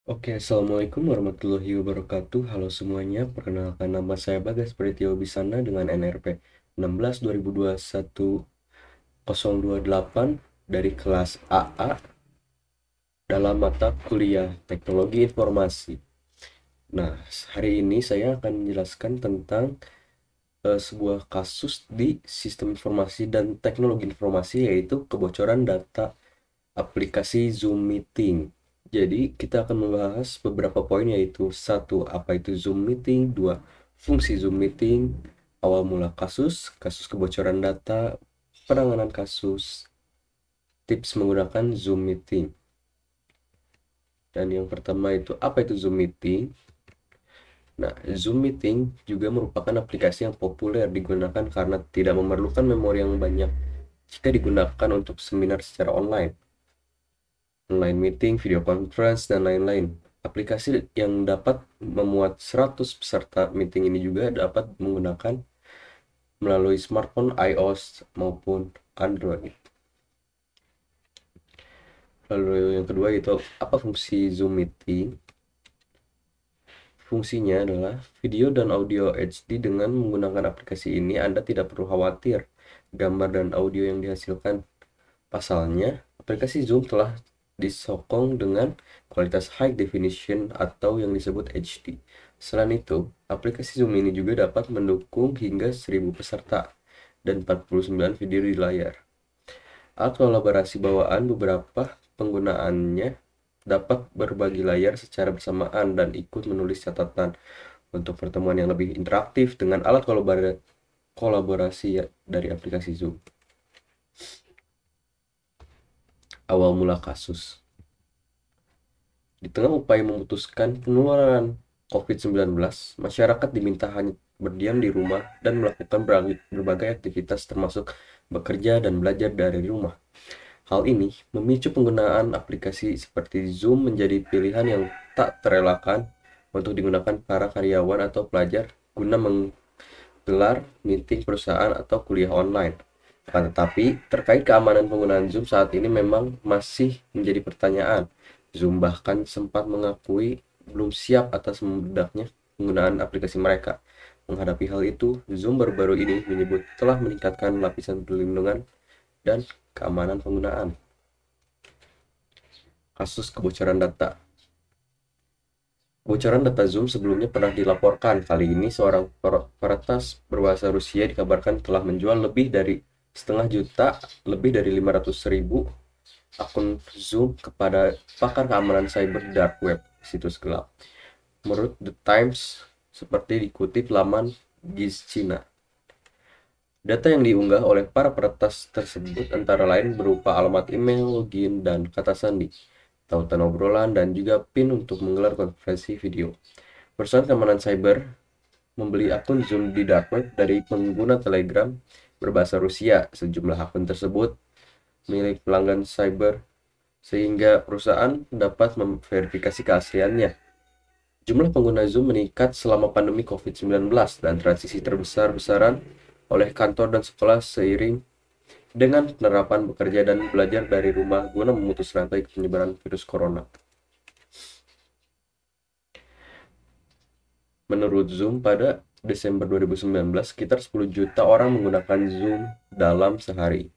Oke, Assalamualaikum warahmatullahi wabarakatuh. Halo semuanya, perkenalkan nama saya Bagas Pritio Bisana dengan NRP 16/2021-028 dari kelas AA dalam mata kuliah Teknologi Informasi. Nah, hari ini saya akan menjelaskan tentang sebuah kasus di sistem informasi dan teknologi informasi, yaitu kebocoran data aplikasi Zoom Meeting. Jadi, kita akan membahas beberapa poin, yaitu satu, apa itu Zoom Meeting, dua, fungsi Zoom Meeting, awal mula kasus, kasus kebocoran data, penanganan kasus, tips menggunakan Zoom Meeting. Dan yang pertama itu, apa itu Zoom Meeting? Nah, Zoom Meeting juga merupakan aplikasi yang populer digunakan karena tidak memerlukan memori yang banyak jika digunakan untuk seminar secara online meeting, video conference, dan lain-lain. Aplikasi yang dapat memuat 100 peserta meeting ini juga dapat menggunakan melalui smartphone iOS maupun Android. Lalu yang kedua itu, apa fungsi Zoom Meeting? Fungsinya adalah video dan audio HD. Dengan menggunakan aplikasi ini, Anda tidak perlu khawatir gambar dan audio yang dihasilkan. Pasalnya, aplikasi Zoom telah disokong dengan kualitas high definition atau yang disebut HD. Selain itu, aplikasi Zoom ini juga dapat mendukung hingga 1000 peserta dan 49 video di layar. Alat kolaborasi bawaan, beberapa penggunaannya dapat berbagi layar secara bersamaan dan ikut menulis catatan. Untuk pertemuan yang lebih interaktif dengan alat kolaborasi dari aplikasi Zoom. Awal mula kasus. Di tengah upaya memutuskan penularan COVID-19, masyarakat diminta hanya berdiam di rumah dan melakukan berbagai aktivitas termasuk bekerja dan belajar dari rumah. Hal ini memicu penggunaan aplikasi seperti Zoom menjadi pilihan yang tak terelakkan untuk digunakan para karyawan atau pelajar guna menggelar meeting perusahaan atau kuliah online. Akan tetapi, terkait keamanan penggunaan Zoom saat ini memang masih menjadi pertanyaan. Zoom bahkan sempat mengakui belum siap atas membedaknya penggunaan aplikasi mereka. Menghadapi hal itu, Zoom baru-baru ini menyebut telah meningkatkan lapisan perlindungan dan keamanan penggunaan. Kasus kebocoran data. Kebocoran data Zoom sebelumnya pernah dilaporkan. Kali ini seorang peretas berbahasa Rusia dikabarkan telah menjual lebih dari 500.000 akun Zoom kepada pakar keamanan cyber dark web, situs gelap. Menurut The Times, seperti dikutip laman GIZ Cina. Data yang diunggah oleh para peretas tersebut antara lain berupa alamat email, login, dan kata sandi, tautan obrolan, dan juga PIN untuk menggelar konferensi video. Perusahaan keamanan cyber membeli akun Zoom di dark web dari pengguna Telegram berbahasa Rusia. Sejumlah akun tersebut milik pelanggan cyber sehingga perusahaan dapat memverifikasi keasliannya. Jumlah pengguna Zoom meningkat selama pandemi COVID-19 dan transisi terbesar-besaran oleh kantor dan sekolah seiring dengan penerapan bekerja dan belajar dari rumah guna memutus rantai penyebaran virus corona. Menurut Zoom, pada Desember 2019, sekitar 10 juta orang menggunakan Zoom dalam sehari.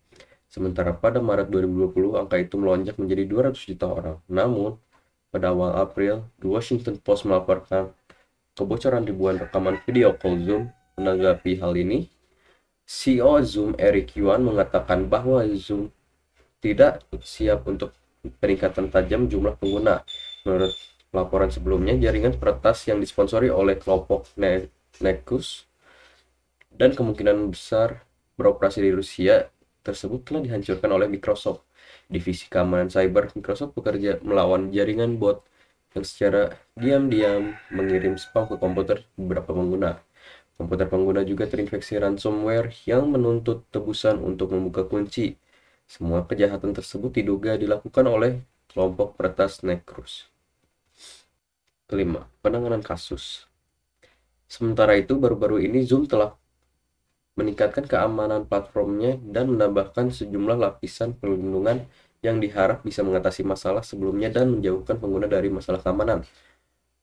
Sementara pada Maret 2020, angka itu melonjak menjadi 200 juta orang. Namun, pada awal April, The Washington Post melaporkan kebocoran ribuan rekaman video call Zoom. Menanggapi hal ini, CEO Zoom Eric Yuan mengatakan bahwa Zoom tidak siap untuk peningkatan tajam jumlah pengguna. Menurut laporan sebelumnya, jaringan peretas yang disponsori oleh kelompok Nexus dan kemungkinan besar beroperasi di Rusia tersebut telah dihancurkan oleh Microsoft. Divisi keamanan cyber Microsoft bekerja melawan jaringan bot yang secara diam-diam mengirim spam ke komputer beberapa pengguna. Komputer pengguna juga terinfeksi ransomware yang menuntut tebusan untuk membuka kunci. Semua kejahatan tersebut diduga dilakukan oleh kelompok peretas Nexus. Kelima, penanganan kasus. Sementara itu, baru-baru ini Zoom telah meningkatkan keamanan platformnya dan menambahkan sejumlah lapisan perlindungan yang diharap bisa mengatasi masalah sebelumnya dan menjauhkan pengguna dari masalah keamanan.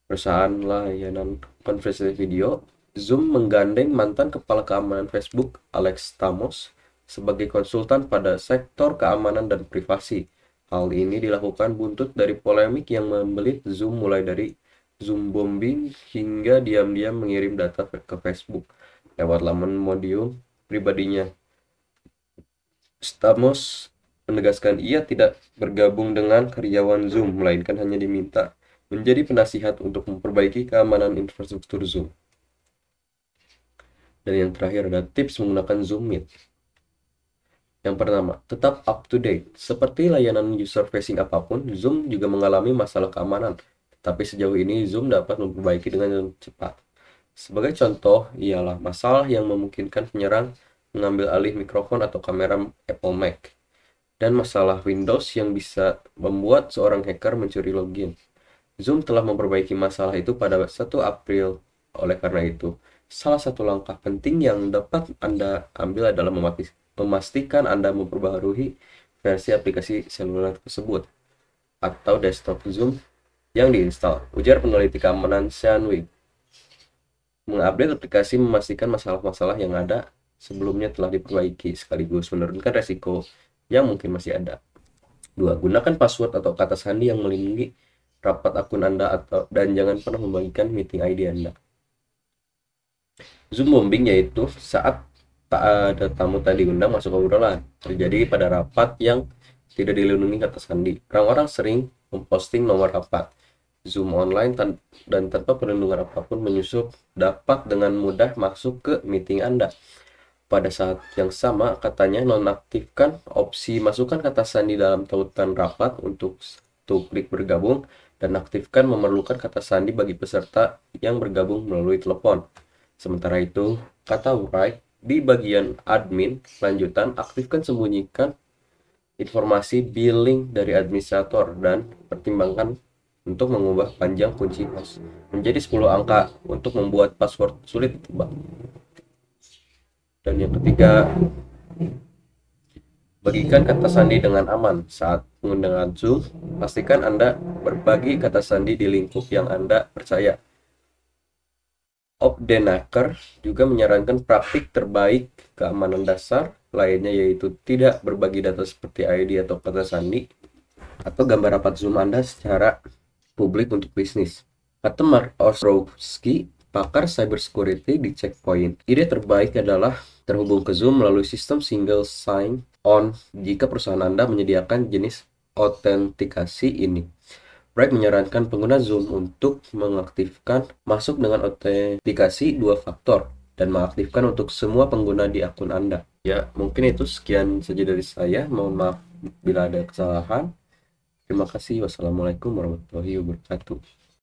Perusahaan layanan konferensi video, Zoom menggandeng mantan kepala keamanan Facebook, Alex Stamos, sebagai konsultan pada sektor keamanan dan privasi. Hal ini dilakukan buntut dari polemik yang membelit Zoom, mulai dari Zoom bombing hingga diam-diam mengirim data ke Facebook lewat laman Medium pribadinya. Stamos menegaskan ia tidak bergabung dengan karyawan Zoom, melainkan hanya diminta menjadi penasihat untuk memperbaiki keamanan infrastruktur Zoom. Dan yang terakhir ada tips menggunakan Zoom Meet. Yang pertama, tetap up to date. Seperti layanan user facing apapun, Zoom juga mengalami masalah keamanan. Tapi sejauh ini Zoom dapat memperbaiki dengan cepat. Sebagai contoh, ialah masalah yang memungkinkan penyerang mengambil alih mikrofon atau kamera Apple Mac, dan masalah Windows yang bisa membuat seorang hacker mencuri login. Zoom telah memperbaiki masalah itu pada 1 April. Oleh karena itu, salah satu langkah penting yang dapat Anda ambil adalah memastikan Anda memperbaharui versi aplikasi seluler tersebut atau desktop Zoom yang diinstal, ujar peneliti keamanan Sean Wig. Mengupdate aplikasi memastikan masalah-masalah yang ada sebelumnya telah diperbaiki, sekaligus menurunkan resiko yang mungkin masih ada. 2. Gunakan password atau kata sandi yang melindungi rapat akun Anda dan jangan pernah membagikan meeting ID Anda. Zoom bombing yaitu saat tak ada tamu tadi diundang masuk obrolan, terjadi pada rapat yang tidak dilindungi kata sandi. Orang-orang sering memposting nomor rapat Zoom online dan tanpa perlindungan apapun menyusup dapat dengan mudah masuk ke meeting Anda. Pada saat yang sama, katanya nonaktifkan opsi masukkan kata sandi dalam tautan rapat untuk klik bergabung, dan aktifkan memerlukan kata sandi bagi peserta yang bergabung melalui telepon. Sementara itu, kata write di bagian admin lanjutan, aktifkan sembunyikan informasi billing dari administrator dan pertimbangkan untuk mengubah panjang kunci host menjadi 10 angka untuk membuat password sulit ditebak. Dan yang ketiga, bagikan kata sandi dengan aman. Saat menggunakan Zoom, pastikan Anda berbagi kata sandi di lingkup yang Anda percaya. Obdenaker juga menyarankan praktik terbaik keamanan dasar lainnya, yaitu tidak berbagi data seperti ID atau kata sandi atau gambar rapat Zoom Anda secara publik untuk bisnis. Kata Mark Ostrowski, pakar cybersecurity di Checkpoint, ide terbaik adalah terhubung ke Zoom melalui sistem single sign-on jika perusahaan Anda menyediakan jenis autentikasi ini. Wright menyarankan pengguna Zoom untuk mengaktifkan masuk dengan autentikasi 2 faktor dan mengaktifkan untuk semua pengguna di akun Anda. Ya, mungkin itu sekian saja dari saya. Mohon maaf bila ada kesalahan. Terima kasih. Wassalamualaikum warahmatullahi wabarakatuh.